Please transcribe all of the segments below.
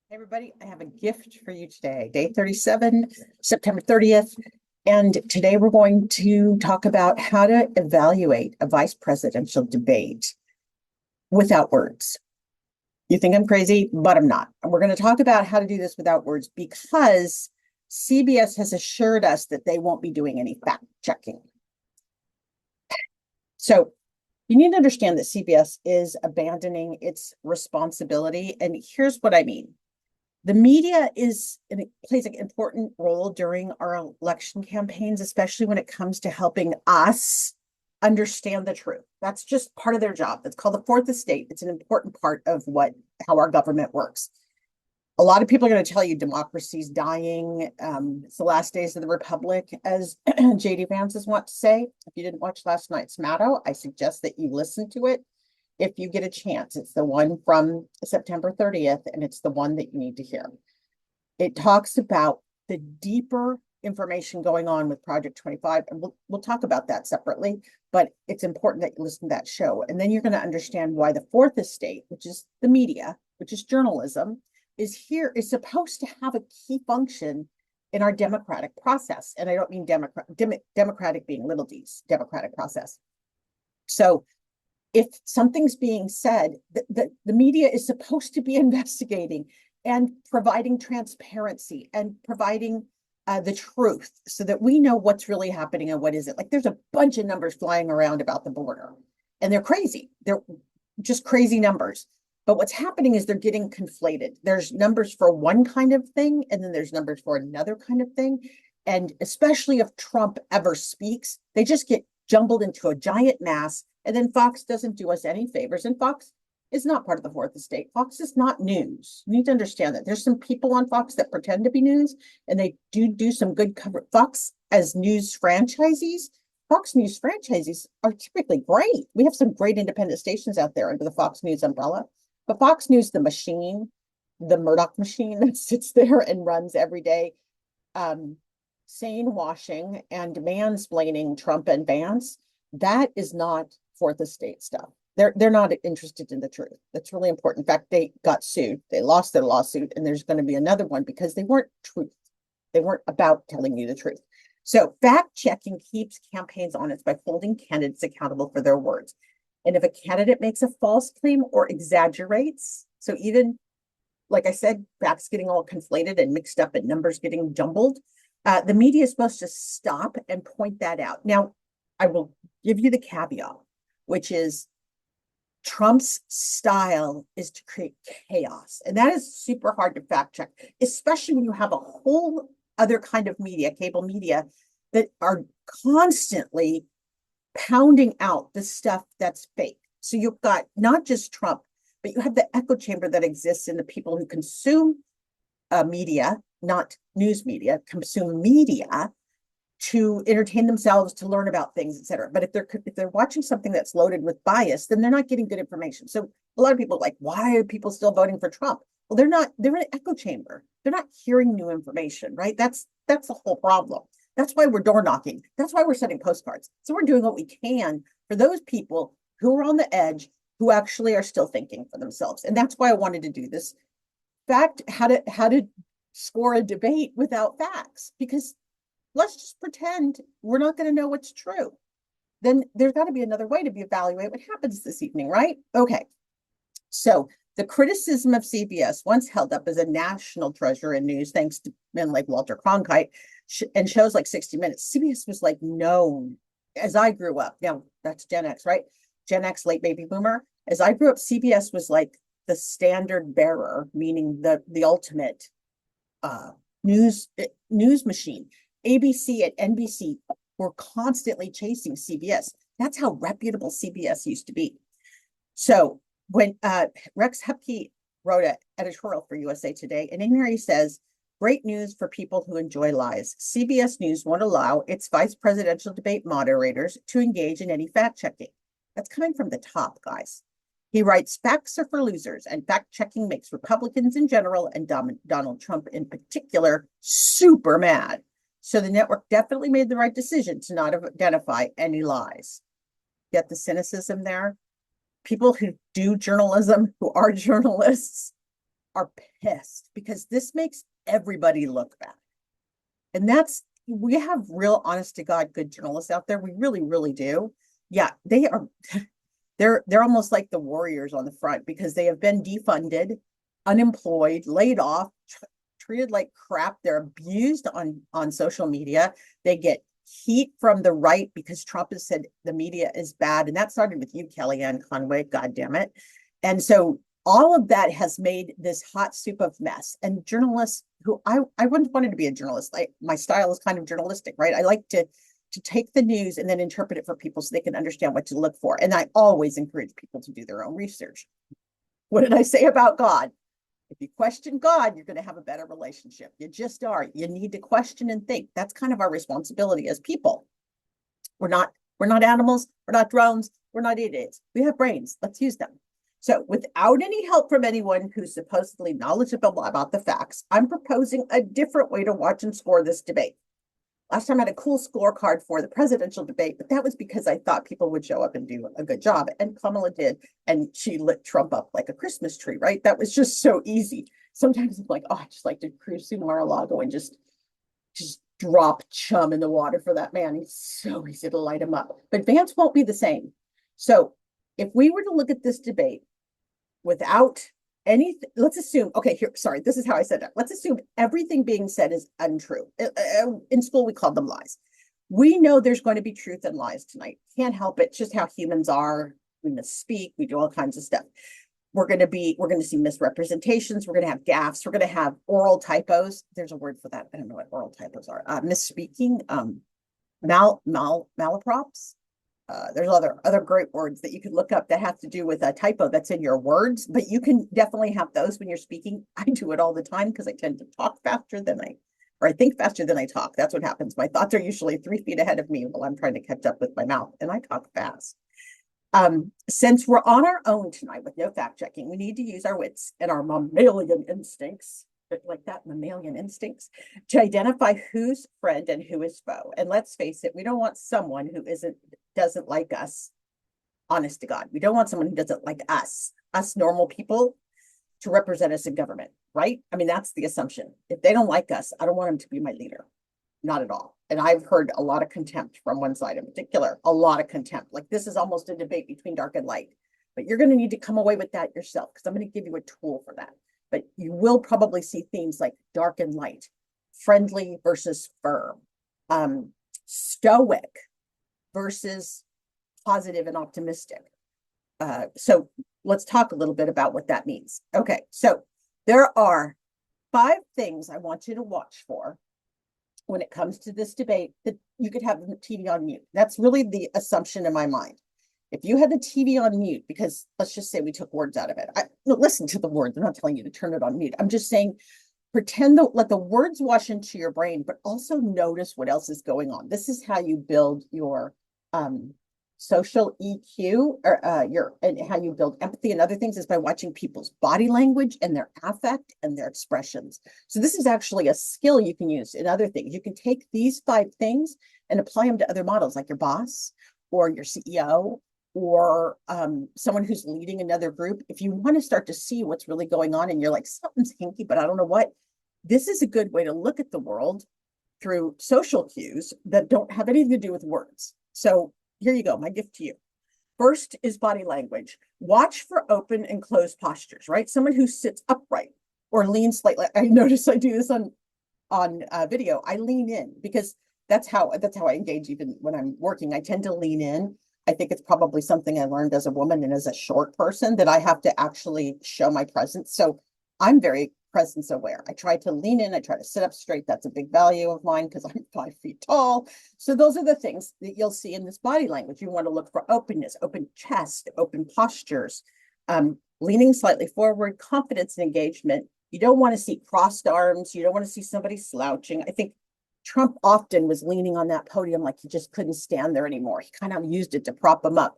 Hey everybody, I have a gift for you today. Day 37, September 30th. And today we're going to talk about how to evaluate a vice presidential debate without words. You think I'm crazy, but I'm not. And we're going to talk about how to do this without words because CBS has assured us that they won't be doing any fact checking. So you need to understand that CBS is abandoning its responsibility. And here's what I mean. The media plays an important role during our election campaigns, especially when it comes to helping us understand the truth. That's just part of their job. That's called the fourth estate. It's an important part of how our government works. A lot of people are going to tell you democracy's dying. It's the last days of the republic, as JD Vance wants to say. If you didn't watch last night's Maddow, I suggest that you listen to it if you get a chance. It's the one from September 30th, and it's the one that you need to hear. It talks about the deeper information going on with Project 25, and we'll talk about that separately, but it's important that you listen to that show. And then you're going to understand why the fourth estate, which is the media, which is journalism, is supposed to have a key function in our democratic process. And I don't mean democratic being little d's, democratic process. So if something's being said, the media is supposed to be investigating and providing transparency and providing the truth so that we know what's really happening and what isn't. Like there's a bunch of numbers flying around about the border, and they're crazy. They're just crazy numbers. But what's happening is they're getting conflated. There's numbers for one kind of thing, and then there's numbers for another kind of thing. And especially if Trump ever speaks, they just get jumbled into a giant mass. And then Fox doesn't do us any favors. And Fox is not part of the fourth estate. Fox is not news. You need to understand that. There's some people on Fox that pretend to be news, and they do some good cover. Fox as news franchisees, Fox News franchisees are typically great. We have some great independent stations out there under the Fox News umbrella. But Fox News, the machine, the Murdoch machine that sits there and runs every day, sane washing and mansplaining Trump and Vance, that is not fourth estate stuff. They're not interested in the truth. That's really important. In fact, they got sued. They lost their lawsuit, and there's going to be another one because they weren't truth. They weren't about telling you the truth. So fact checking keeps campaigns honest by holding candidates accountable for their words. And if a candidate makes a false claim or exaggerates, so even, like I said, facts getting all conflated and mixed up and numbers getting jumbled, the media is supposed to stop and point that out. Now, I will give you the caveat, which is Trump's style is to create chaos. And that is super hard to fact check, especially when you have a whole other kind of media, cable media, that are constantly pounding out the stuff that's fake. So you've got not just Trump, but you have the echo chamber that exists in the people who consume media, not news media, consume media to entertain themselves, to learn about things, et cetera. But if they're watching something that's loaded with bias, then they're not getting good information. So a lot of people are like, why are people still voting for Trump? Well, they're in an echo chamber. They're not hearing new information, right? That's the whole problem. That's why we're door knocking. That's why we're sending postcards. So we're doing what we can for those people who are on the edge, who actually are still thinking for themselves. And that's why I wanted to do this how to score a debate without facts, because let's just pretend we're not going to know what's true. Then there's got to be another way to evaluate what happens this evening, right? Okay. So the criticism of CBS, once held up as a national treasure in news, thanks to men like Walter Cronkite and shows like 60 Minutes, CBS was like known as I grew up. Now that's Gen X, right? Gen X, late baby boomer. As I grew up, CBS was like the standard bearer, meaning the ultimate news machine. ABC and NBC were constantly chasing CBS. That's how reputable CBS used to be. So when Rex Hupke wrote an editorial for USA Today, and in here he says, great news for people who enjoy lies. CBS News won't allow its vice presidential debate moderators to engage in any fact checking. That's coming from the top, guys. He writes, facts are for losers, and fact checking makes Republicans in general and Donald Trump in particular super mad. So the network definitely made the right decision to not identify any lies. Get the cynicism there? People who do journalism, who are journalists, are pissed because this makes everybody look bad. And we have real honest to God good journalists out there. We really, really do. Yeah, they are they're almost like the warriors on the front because they have been defunded, unemployed, laid off, treated like crap. They're abused on social media. They get heat from the right because Trump has said the media is bad. And that started with you, Kellyanne Conway, God damn it. And so all of that has made this hot soup of mess. And journalists who I wouldn't wanted to be a journalist. My style is kind of journalistic, right? I like to take the news and then interpret it for people so they can understand what to look for. And I always encourage people to do their own research. What did I say about God? If you question God, you're going to have a better relationship. You just are. You need to question and think. That's kind of our responsibility as people. We're not animals. We're not drones. We're not idiots. We have brains. Let's use them. So without any help from anyone who's supposedly knowledgeable about the facts, I'm proposing a different way to watch and score this debate. Last time I had a cool scorecard for the presidential debate, but that was because I thought people would show up and do a good job. And Kamala did. And she lit Trump up like a Christmas tree, right? That was just so easy. Sometimes I'm like, oh, I just like to cruise through Mar-a-Lago and just drop chum in the water for that man. He's so easy to light him up. But Vance won't be the same. So if we were to look at this debate without anything, let's assume, okay, here, sorry, this is how I said that. Let's assume everything being said is untrue. In school, we called them lies. We know there's going to be truth and lies tonight. Can't help it. It's just how humans are. We misspeak. We do all kinds of stuff. We're going to see misrepresentations. We're going to have gaffes. We're going to have oral typos. There's a word for that. I don't know what oral typos are. Misspeaking, malaprops. There's other great words that you could look up that have to do with a typo that's in your words, but you can definitely have those when you're speaking. I do it all the time because I tend to talk faster than I think faster than I talk. That's what happens. My thoughts are usually 3 feet ahead of me while I'm trying to catch up with my mouth, and I talk fast. Since we're on our own tonight with no fact checking, we need to use our wits and our mammalian instincts, like that mammalian instincts, to identify who's friend and who is foe. And let's face it, we don't want someone who doesn't like us, honest to God. We don't want someone who doesn't like us normal people, to represent us in government, right? I mean, that's the assumption. If they don't like us, I don't want them to be my leader. Not at all. And I've heard a lot of contempt from one side in particular, a lot of contempt. Like this is almost a debate between dark and light. But you're going to need to come away with that yourself because I'm going to give you a tool for that. But you will probably see themes like dark and light, friendly versus firm, stoic versus positive and optimistic. So let's talk a little bit about what that means. Okay, so there are 5 things I want you to watch for when it comes to this debate that you could have the TV on mute. That's really the assumption in my mind. If you had the TV on mute, because let's just say we took words out of it. Listen to the words. I'm not telling you to turn it on mute. I'm just saying, let the words wash into your brain, but also notice what else is going on. This is how you build your social EQ, or and how you build empathy and other things is by watching people's body language and their affect and their expressions. So this is actually a skill you can use in other things. You can take these 5 things and apply them to other models, like your boss or your CEO or someone who's leading another group. If you want to start to see what's really going on and you're like, something's hinky, but I don't know what, this is a good way to look at the world through social cues that don't have anything to do with words. So here you go, my gift to you. First is body language. Watch for open and closed postures, right? Someone who sits upright or leans slightly. I notice I do this on video. I lean in because that's how I engage even when I'm working. I tend to lean in. I think it's probably something I learned as a woman and as a short person that I have to actually show my presence. So I'm very presence aware. I try to lean in. I try to sit up straight. That's a big value of mine because I'm 5 feet tall. So those are the things that you'll see in this body language. You want to look for openness, open chest, open postures, leaning slightly forward, confidence and engagement. You don't want to see crossed arms. You don't want to see somebody slouching. I think Trump often was leaning on that podium like he just couldn't stand there anymore. He kind of used it to prop him up.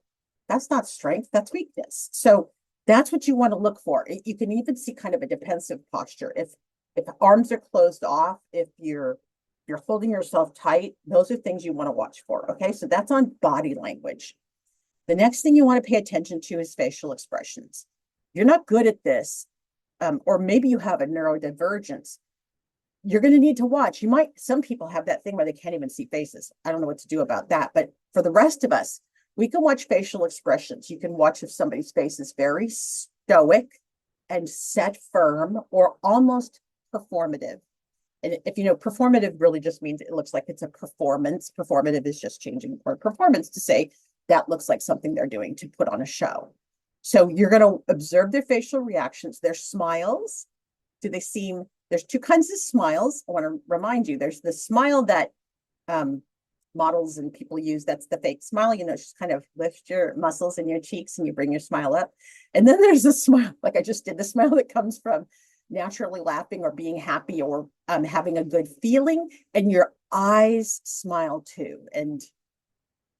That's not strength, that's weakness. So that's what you want to look for. You can even see kind of a defensive posture. If arms are closed off, if you're holding yourself tight, those are things you want to watch for. Okay, so that's on body language. The next thing you want to pay attention to is facial expressions. You're not good at this or maybe you have a neurodivergence, you're going to need to watch. Some people have that thing where they can't even see faces. I don't know what to do about that. But for the rest of us, we can watch facial expressions. You can watch if somebody's face is very stoic and set firm or almost performative. And if you know, performative really just means it looks like it's a performance. Performative is just changing the word performance to say that looks like something they're doing to put on a show. So you're going to observe their facial reactions, their smiles. Do they seem, there's two kinds of smiles. I want to remind you, there's the smile that models and people use. That's the fake smile. You know, just kind of lift your muscles in your cheeks and you bring your smile up. And then there's a smile, like I just did, the smile that comes from naturally laughing or being happy or having a good feeling. And your eyes smile too. And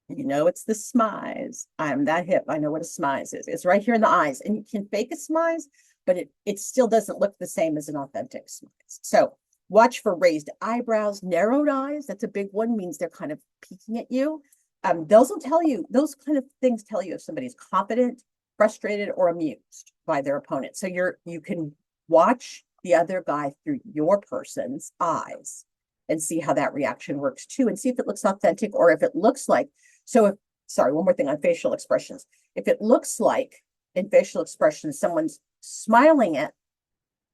you know, it's the smize. I'm that hip. I know what a smize is. It's right here in the eyes. And you can fake a smize, but it still doesn't look the same as an authentic smize. So watch for raised eyebrows, narrowed eyes. That's a big one, means they're kind of peeking at you. Those will tell you, those kind of things tell you if somebody's confident, frustrated, or amused by their opponent. So you can watch the other guy through your person's eyes and see how that reaction works too, and see if it looks authentic or if it looks like, sorry, one more thing on facial expressions. If it looks like in facial expressions, someone's smiling at,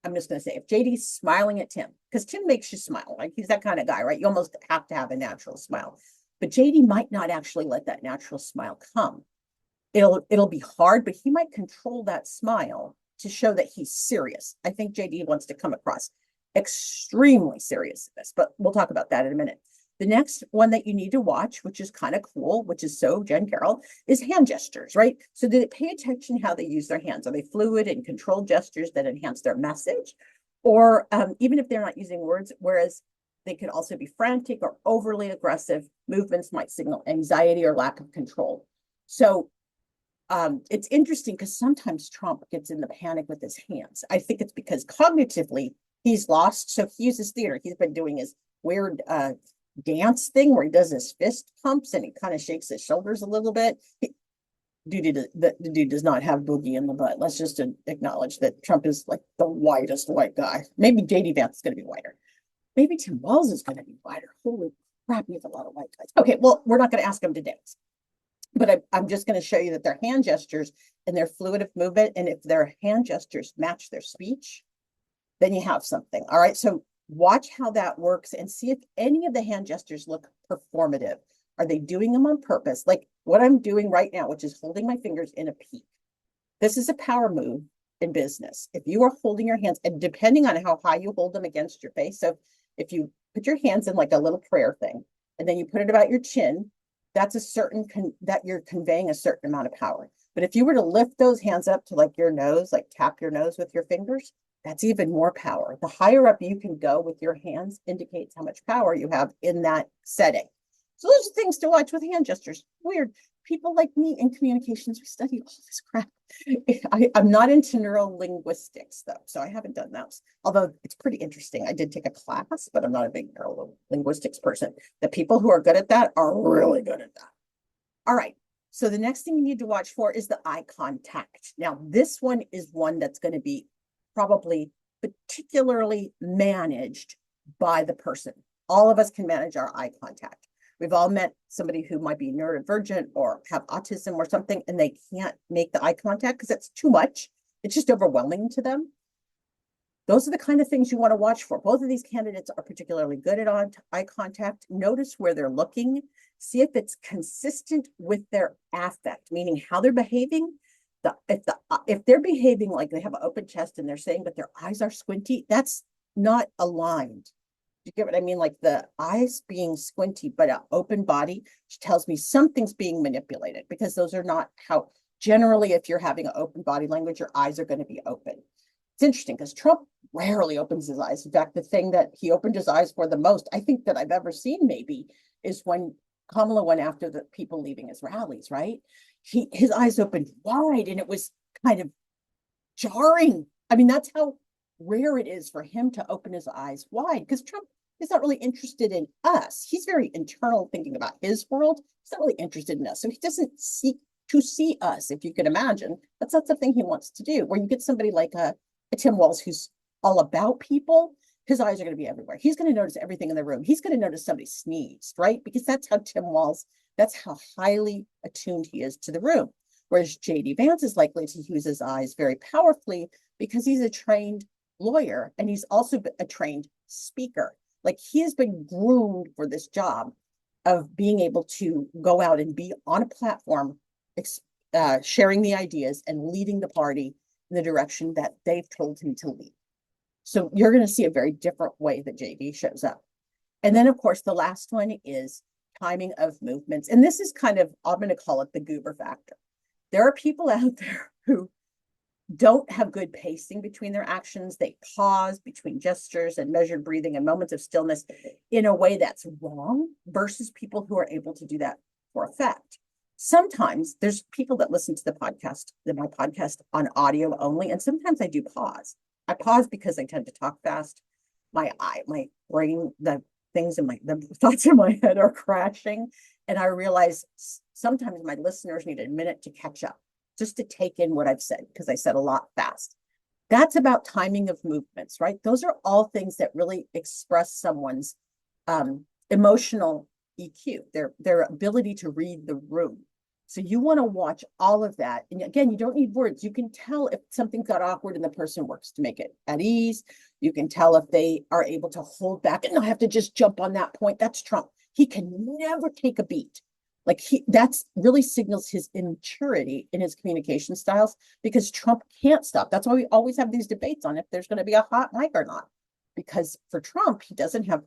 I'm just going to say, if JD's smiling at Tim, because Tim makes you smile, like he's that kind of guy, right? You almost have to have a natural smile, but JD might not actually let that natural smile come. It'll be hard, but he might control that smile to show that he's serious. I think JD wants to come across extremely serious in this, but we'll talk about that in a minute. The next one that you need to watch, which is kind of cool, which is so Jen Carroll, is hand gestures, right? So do they pay attention how they use their hands? Are they fluid and controlled gestures that enhance their message? Or even if they're not using words, whereas they could also be frantic or overly aggressive, movements might signal anxiety or lack of control. So it's interesting because sometimes Trump gets in the panic with his hands. I think it's because cognitively he's lost. So he uses theater. He's been doing his weird dance thing where he does his fist pumps and he kind of shakes his shoulders a little bit. The dude does not have boogie in the butt. Let's just acknowledge that Trump is like the whitest white guy. Maybe JD Vance is going to be whiter. Maybe Tim Walz is going to be whiter. Holy crap, he has a lot of white guys. Okay, well, we're not going to ask him to dance. But I'm just going to show you that their hand gestures and their fluid of movement, and if their hand gestures match their speech, then you have something. All right, so watch how that works and see if any of the hand gestures look performative. Are they doing them on purpose? Like what I'm doing right now, which is holding my fingers in a peak. This is a power move in business. If you are holding your hands, and depending on how high you hold them against your face, so if you put your hands in like a little prayer thing, and then you put it about your chin, that's a certain, that you're conveying a certain amount of power. But if you were to lift those hands up to like your nose, like tap your nose with your fingers, that's even more power. The higher up you can go with your hands indicates how much power you have in that setting. So those are things to watch with hand gestures. Weird. People like me in communications, we study all this crap. I'm not into neurolinguistics though, so I haven't done those. Although it's pretty interesting. I did take a class, but I'm not a big neurolinguistics person. The people who are good at that are really good at that. All right. So the next thing you need to watch for is the eye contact. Now, this one is one that's going to be probably particularly managed by the person. All of us can manage our eye contact. We've all met somebody who might be neurodivergent or have autism or something, and they can't make the eye contact because it's too much. It's just overwhelming to them. Those are the kind of things you want to watch for. Both of these candidates are particularly good at eye contact. Notice where they're looking. See if it's consistent with their affect, meaning how they're behaving. If they're behaving like they have an open chest and they're saying, but their eyes are squinty, that's not aligned. You get what I mean? Like the eyes being squinty, but an open body, which tells me something's being manipulated, because those are not how, generally, if you're having an open body language, your eyes are going to be open. It's interesting because Trump rarely opens his eyes. In fact, the thing that he opened his eyes for the most, I think, that I've ever seen maybe, is when Kamala went after the people leaving his rallies, right? His eyes opened wide and it was kind of jarring. I mean, that's how rare it is for him to open his eyes wide, because Trump is not really interested in us. He's very internal, thinking about his world. He's not really interested in us. So he doesn't seek to see us, if you can imagine. That's not something he wants to do. Where you get somebody like a A Tim Walz who's all about people, his eyes are going to be everywhere. He's going to notice everything in the room. He's going to notice somebody sneezed, right? Because that's how Tim Walz, that's how highly attuned he is to the room. Whereas JD Vance is likely to use his eyes very powerfully because he's a trained lawyer and he's also a trained speaker. Like he has been groomed for this job of being able to go out and be on a platform, sharing the ideas and leading the party in the direction that they've told him to lead. So you're going to see a very different way that JD shows up. And then, of course, the last one is timing of movements. And this is kind of, I'm going to call it the goober factor. There are people out there who don't have good pacing between their actions. They pause between gestures and measured breathing and moments of stillness in a way that's wrong versus people who are able to do that for effect. Sometimes there's people that listen to my podcast on audio only, and sometimes I do pause. I pause because I tend to talk fast. My brain, the thoughts in my head are crashing, and I realize sometimes my listeners need a minute to catch up, just to take in what I've said, because I said a lot fast. That's about timing of movements, right? Those are all things that really express someone's emotional EQ, their ability to read the room. So you want to watch all of that. And again, you don't need words. You can tell if something got awkward and the person works to make it at ease. You can tell if they are able to hold back and not have to just jump on that point. That's Trump. He can never take a beat. Like that's really signals his immaturity in his communication styles because Trump can't stop. That's why we always have these debates on if there's going to be a hot mic or not. Because for Trump, he doesn't have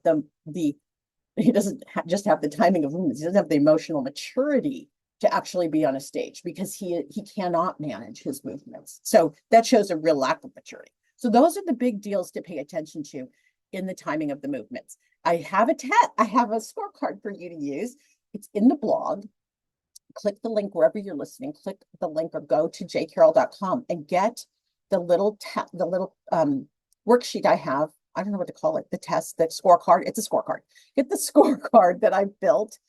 just have the timing of movements. He doesn't have the emotional maturity to actually be on a stage because he cannot manage his movements. So that shows a real lack of maturity. So those are the big deals to pay attention to in the timing of the movements. I have a scorecard for you to use. It's in the blog. Click the link wherever you're listening. Click the link or go to jcarroll.com and get the little worksheet I have. I don't know what to call it. The scorecard. It's a scorecard. Get the scorecard that I built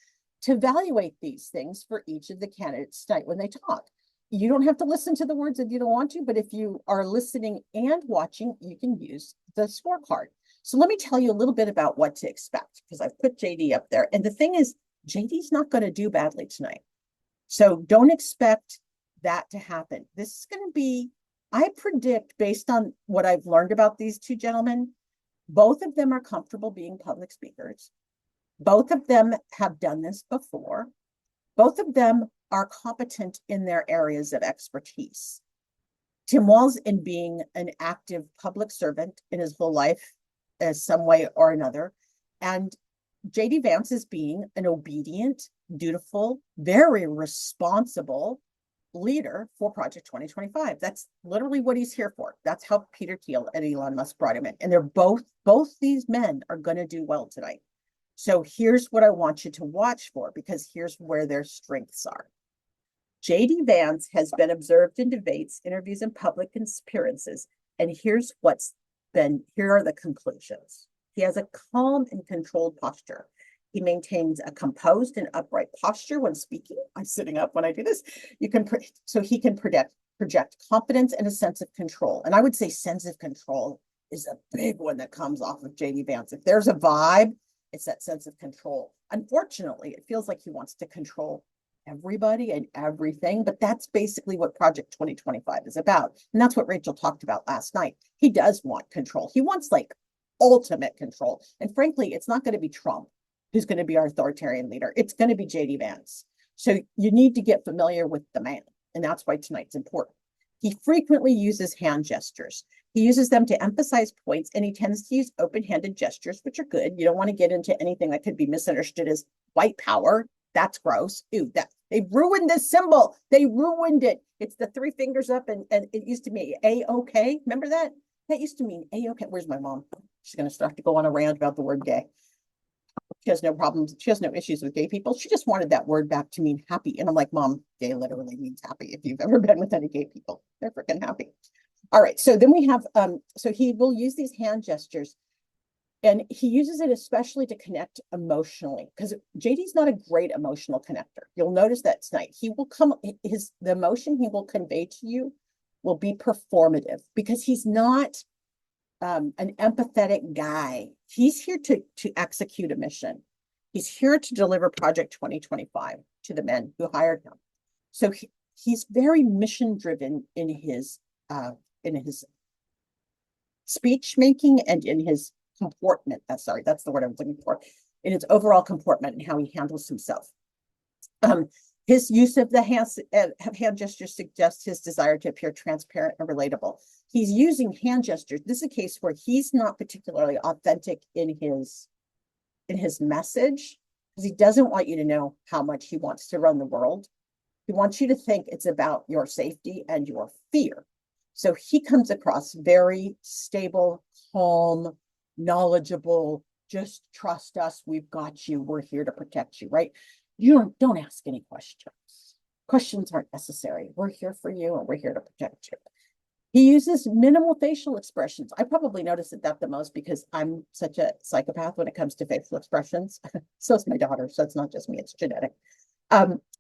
to evaluate these things for each of the candidates tonight when they talk. You don't have to listen to the words if you don't want to, but if you are listening and watching, you can use the scorecard. So let me tell you a little bit about what to expect because I've put JD up there. And the thing is, JD's not going to do badly tonight. So don't expect that to happen. This is going to be, I predict based on what I've learned about these two gentlemen, both of them are comfortable being public speakers. Both of them have done this before. Both of them are competent in their areas of expertise. Tim Walz in being an active public servant in his whole life as some way or another. And JD Vance is being an obedient, dutiful, very responsible leader for Project 2025. That's literally what he's here for. That's how Peter Thiel and Elon Musk brought him in. And they're both these men are going to do well tonight. So here's what I want you to watch for, because here's where their strengths are. JD Vance has been observed in debates, interviews, and public appearances. And here are the conclusions. He has a calm and controlled posture. He maintains a composed and upright posture when speaking. I'm sitting up when I do this. He can project confidence and a sense of control. And I would say sense of control is a big one that comes off of JD Vance. If there's a vibe, it's that sense of control. Unfortunately, it feels like he wants to control everybody and everything, but that's basically what Project 2025 is about. And that's what Rachel talked about last night. He does want control. He wants like ultimate control. And frankly, it's not going to be Trump who's going to be our authoritarian leader. It's going to be JD Vance. So you need to get familiar with the man. And that's why tonight's important. He frequently uses hand gestures. He uses them to emphasize points, and he tends to use open-handed gestures, which are good. You don't want to get into anything that could be misunderstood as white power. That's gross. Ew, they ruined this symbol. They ruined it. It's the three fingers up, and it used to mean A-OK. Remember that? That used to mean A-OK. Where's my mom? She's going to start to go on a rant about the word gay. She has no problems. She has no issues with gay people. She just wanted that word back to mean happy. And I'm like, Mom, gay literally means happy. If you've ever been with any gay people, they're freaking happy. All right. So then we have, so he will use these hand gestures, and he uses it especially to connect emotionally, because JD's not a great emotional connector. You'll notice that tonight. He will the emotion he will convey to you will be performative because he's not an empathetic guy. He's here to execute a mission. He's here to deliver Project 2025 to the men who hired him. So he's very mission driven in his speech making and in his comportment. That's the word I was looking for. In his overall comportment and how he handles himself. His use of the hand gestures suggests his desire to appear transparent and relatable. He's using hand gestures. This is a case where he's not particularly authentic in his message because he doesn't want you to know how much he wants to run the world. He wants you to think it's about your safety and your fear. So he comes across very stable, calm, knowledgeable, just trust us, we've got you, we're here to protect you, right? You don't ask any questions. Questions aren't necessary. We're here for you and we're here to protect you. He uses minimal facial expressions. I probably notice that the most because I'm such a psychopath when it comes to facial expressions. So is my daughter, so it's not just me, it's genetic.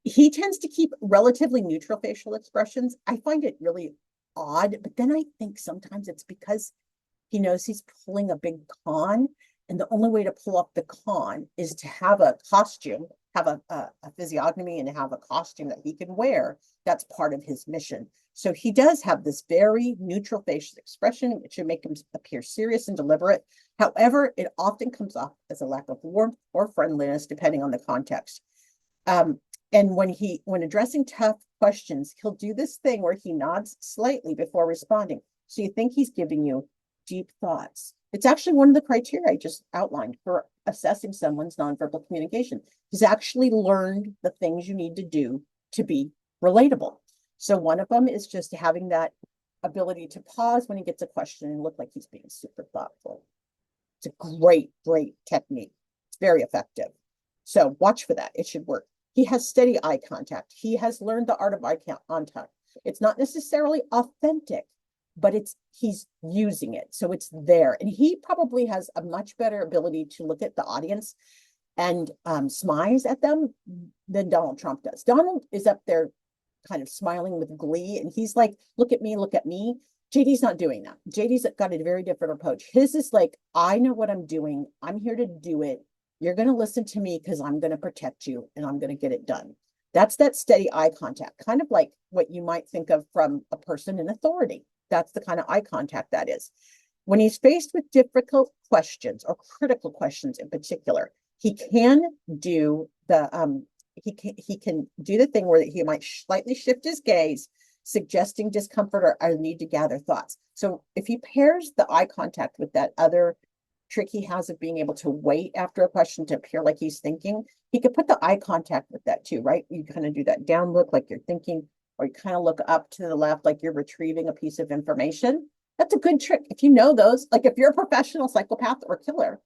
He tends to keep relatively neutral facial expressions. I find it really odd, but then I think sometimes it's because he knows he's pulling a big con, and the only way to pull off the con is to have a costume, have a physiognomy, and have a costume that he can wear. That's part of his mission. So he does have this very neutral facial expression, which should make him appear serious and deliberate. However, it often comes off as a lack of warmth or friendliness, depending on the context. And when addressing tough questions, he'll do this thing where he nods slightly before responding. So you think he's giving you deep thoughts. It's actually one of the criteria I just outlined for assessing someone's nonverbal communication. He's actually learned the things you need to do to be relatable. So one of them is just having that ability to pause when he gets a question and look like he's being super thoughtful. It's a great, great technique. It's very effective. So watch for that. It should work. He has steady eye contact. He has learned the art of eye contact. It's not necessarily authentic, but he's using it. So it's there. And he probably has a much better ability to look at the audience and smiles at them than Donald Trump does. Donald is up there kind of smiling with glee. And he's like, look at me, look at me. JD's not doing that. JD's got a very different approach. His is like, I know what I'm doing. I'm here to do it. You're going to listen to me because I'm going to protect you and I'm going to get it done. That's that steady eye contact, kind of like what you might think of from a person in authority. That's the kind of eye contact that is. When he's faced with difficult questions or critical questions in particular, he can do the thing where he might slightly shift his gaze, suggesting discomfort or a need to gather thoughts. So if he pairs the eye contact with that other trick he has of being able to wait after a question to appear like he's thinking, he could put the eye contact with that too, right? You kind of do that down look like you're thinking, or you kind of look up to the left like you're retrieving a piece of information. That's a good trick. If you know those, like if you're a professional psychopath or killer,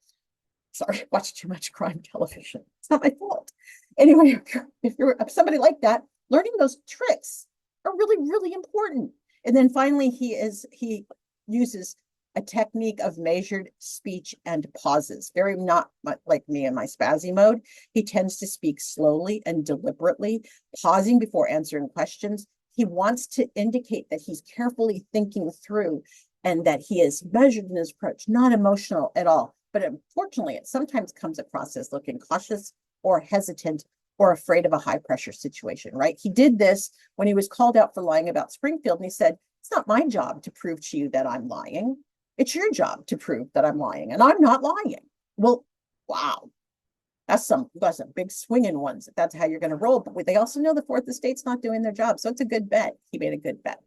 sorry, I watch too much crime television. It's not my fault. Anyway, if you're somebody like that, learning those tricks are really, really important. And then finally, he uses a technique of measured speech and pauses. Very not like me in my spazzy mode. He tends to speak slowly and deliberately, pausing before answering questions. He wants to indicate that he's carefully thinking through and that he is measured in his approach, not emotional at all. But unfortunately, it sometimes comes across as looking cautious or hesitant or afraid of a high pressure situation, right? He did this when he was called out for lying about Springfield. And he said, it's not my job to prove to you that I'm lying. It's your job to prove that I'm lying, and I'm not lying. Well, wow. That's some big swinging ones. If that's how you're going to roll. But they also know the fourth estate's not doing their job. So it's a good bet. He made a good bet.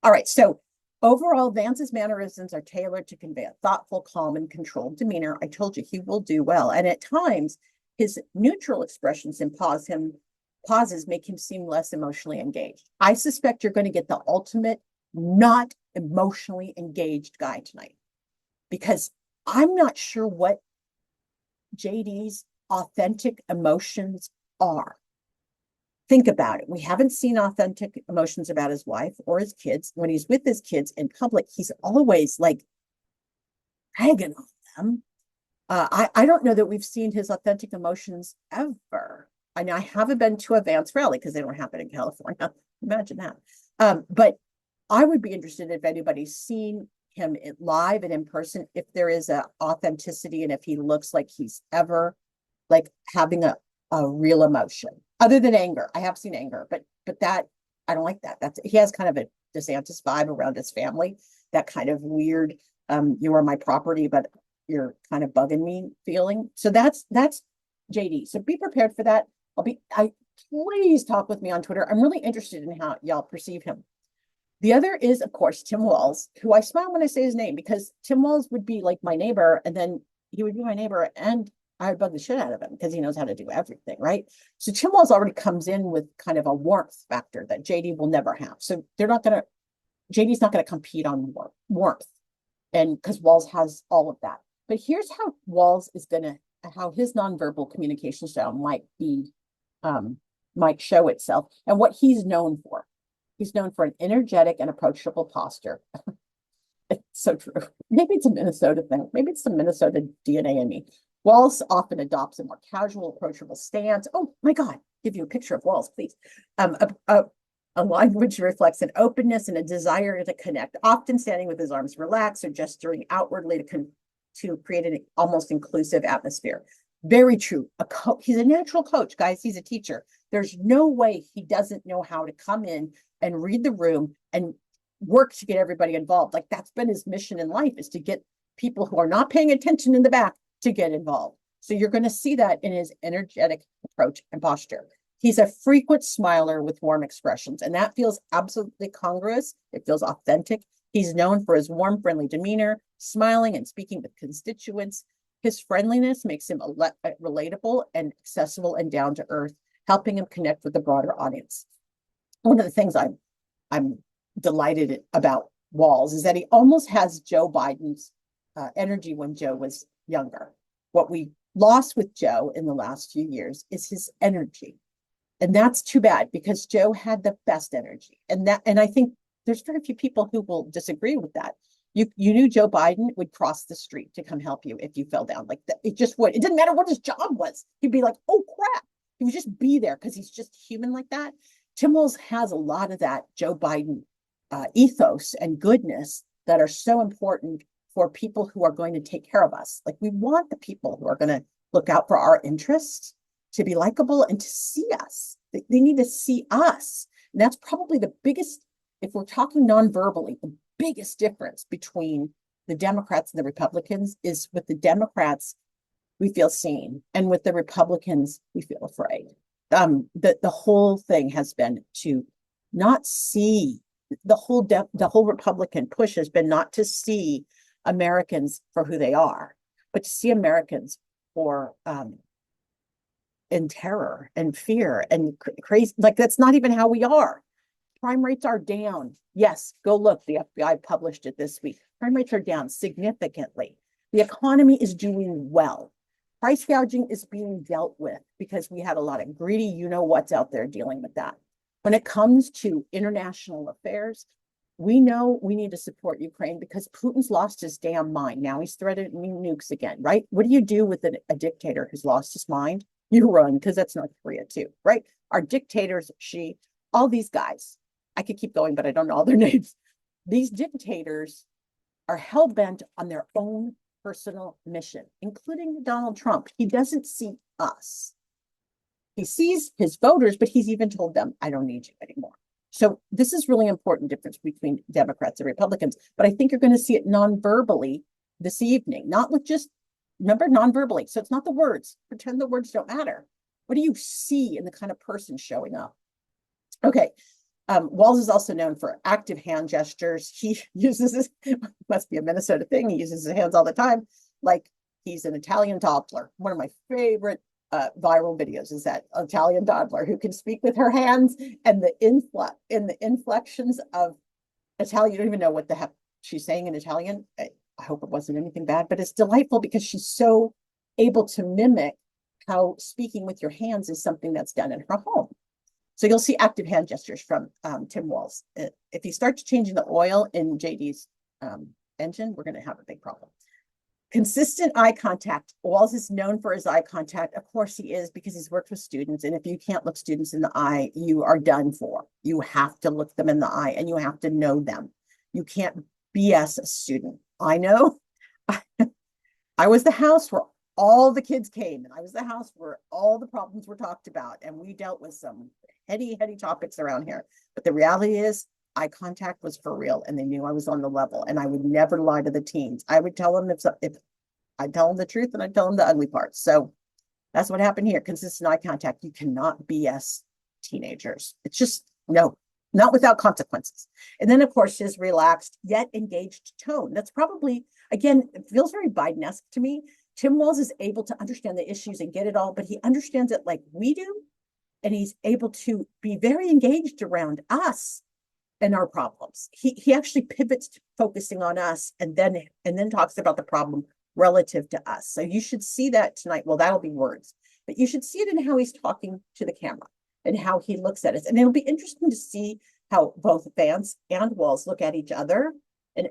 All right. So overall, Vance's mannerisms are tailored to convey a thoughtful, calm, and controlled demeanor. I told you he will do well. And at times, his neutral expressions and pauses make him seem less emotionally engaged. I suspect you're going to get the ultimate not emotionally engaged guy tonight, because I'm not sure what JD's authentic emotions are. Think about it. We haven't seen authentic emotions about his wife or his kids. When he's with his kids in public, he's always like ragging on them. I don't know that we've seen his authentic emotions ever. I know I haven't been to a Vance rally because they don't happen in California. Imagine that. But I would be interested if anybody's seen him live and in person, if there is a authenticity and if he looks like he's ever like having a real emotion other than anger. I have seen anger, but that I don't like that. That's he has kind of a DeSantis vibe around his family, that kind of weird, you are my property, but you're kind of bugging me feeling. So that's JD. So be prepared for that. I please talk with me on Twitter. I'm really interested in how y'all perceive him. The other is, of course, Tim Walz, who I smile when I say his name because Tim Walz would be like my neighbor, and then he would be my neighbor, and I would bug the shit out of him because he knows how to do everything, right? So Tim Walz already comes in with kind of a warmth factor that JD will never have. So JD's not going to compete on warmth, and because Walz has all of that. But here's how Walz is how his nonverbal communication style might show itself and what he's known for. He's known for an energetic and approachable posture. It's so true. Maybe it's a Minnesota thing. Maybe it's the Minnesota DNA in me. Walz often adopts a more casual, approachable stance. Oh my God, give you a picture of Walz, please. A language reflects an openness and a desire to connect, often standing with his arms relaxed or gesturing outwardly to create an almost inclusive atmosphere. Very true. He's a natural coach, guys. He's a teacher. There's no way he doesn't know how to come in and read the room and work to get everybody involved. Like that's been his mission in life, is to get people who are not paying attention in the back to get involved. So you're going to see that in his energetic approach and posture. He's a frequent smiler with warm expressions, and that feels absolutely congruous. It feels authentic. He's known for his warm, friendly demeanor, smiling and speaking with constituents. His friendliness makes him relatable and accessible and down to earth, helping him connect with the broader audience. One of the things I'm delighted about Walz is that he almost has Joe Biden's energy when Joe was younger. What we lost with Joe in the last few years is his energy. And that's too bad because Joe had the best energy. And I think there's very few people who will disagree with that. You knew Joe Biden would cross the street to come help you if you fell down. Like that, it just would. It didn't matter what his job was. He'd be like, oh crap. He would just be there because he's just human like that. Tim Walz has a lot of that Joe Biden ethos and goodness that are so important for people who are going to take care of us. Like we want the people who are going to look out for our interests to be likable and to see us. They need to see us. And that's probably the biggest, if we're talking non-verbally, the biggest difference between the Democrats and the Republicans is with the Democrats, we feel seen. And with the Republicans, we feel afraid. The whole thing has been to not see, the whole Republican push has been not to see Americans for who they are, but to see Americans for in terror and fear and crazy. Like that's not even how we are. Crime rates are down. Yes, go look. The FBI published it this week. Crime rates are down significantly. The economy is doing well. Price gouging is being dealt with because we had a lot of greedy, you know what's out there dealing with that. When it comes to international affairs, we know we need to support Ukraine because Putin's lost his damn mind. Now he's threatening nukes again, right? What do you do with a dictator who's lost his mind? You run, because that's North Korea too, right? Our dictators, all these guys, I could keep going, but I don't know all their names. These dictators are hell-bent on their own personal mission, including Donald Trump. He doesn't see us. He sees his voters, but he's even told them, I don't need you anymore. So this is really important difference between Democrats and Republicans, but I think you're going to see it non-verbally this evening, not with just, remember, non-verbally. So it's not the words, pretend the words don't matter. What do you see in the kind of person showing up? Okay. Walz is also known for active hand gestures. He uses this, must be a Minnesota thing. He uses his hands all the time. Like he's an Italian toddler. One of my favorite viral videos is that Italian toddler who can speak with her hands and the inflections of Italian. You don't even know what the heck she's saying in Italian. I hope it wasn't anything bad, but it's delightful because she's so able to mimic how speaking with your hands is something that's done in her home. So you'll see active hand gestures from Tim Walz. If he starts changing the oil in JD's engine, we're going to have a big problem. Consistent eye contact. Walls is known for his eye contact. Of course he is, because he's worked with students. And if you can't look students in the eye, you are done for. You have to look them in the eye and you have to know them. You can't BS a student. I know. I was the house where all the kids came, and I was the house where all the problems were talked about, and we dealt with some heady topics around here. But the reality is, eye contact was for real, and they knew I was on the level, and I would never lie to the teens. I would tell them if I'd tell them the truth, and I'd tell them the ugly parts. So that's what happened here. Consistent eye contact. You cannot BS teenagers. It's just no, not without consequences. And then, of course, his relaxed yet engaged tone. That's probably, again, it feels very Biden-esque to me. Tim Walz is able to understand the issues and get it all, but he understands it like we do. And he's able to be very engaged around us and our problems. He actually pivots to focusing on us and then talks about the problem relative to us. So you should see that tonight. Well, that'll be words, but you should see it in how he's talking to the camera and how he looks at us. And it'll be interesting to see how both Vance and Walz look at each other. And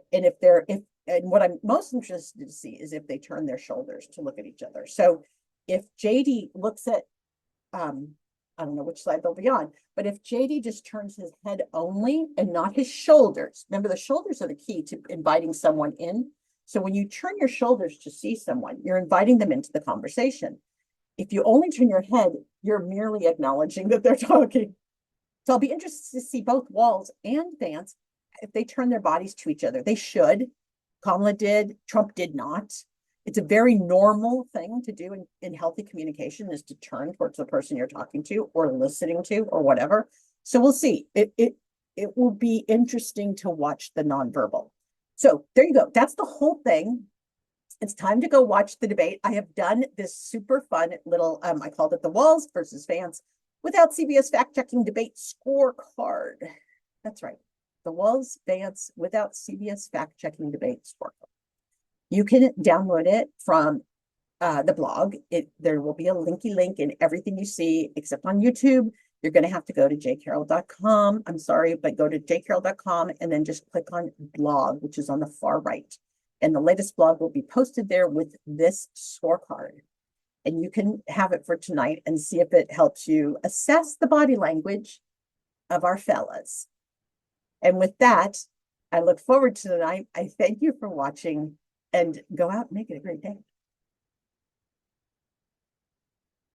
what I'm most interested to see is if they turn their shoulders to look at each other. So if JD looks at, I don't know which side they'll be on, but if JD just turns his head only and not his shoulders, remember the shoulders are the key to inviting someone in. So when you turn your shoulders to see someone, you're inviting them into the conversation. If you only turn your head, you're merely acknowledging that they're talking. So I'll be interested to see both Walz and Vance if they turn their bodies to each other. They should. Kamala did. Trump did not. It's a very normal thing to do in healthy communication, is to turn towards the person you're talking to or listening to or whatever. So we'll see. It will be interesting to watch the nonverbal. So there you go. That's the whole thing. It's time to go watch the debate. I have done this super fun little, I called it the Walz versus Vance without CBS fact-checking debate scorecard. That's right. The Walz Vance without CBS fact-checking debate scorecard. You can download it from the blog. There will be a linky link in everything you see, except on YouTube. You're going to have to go to jcarroll.com. I'm sorry, but go to jcarroll.com and then just click on blog, which is on the far right. And the latest blog will be posted there with this scorecard. And you can have it for tonight and see if it helps you assess the body language of our fellas. And with that, I look forward to tonight. I thank you for watching, and go out and make it a great day.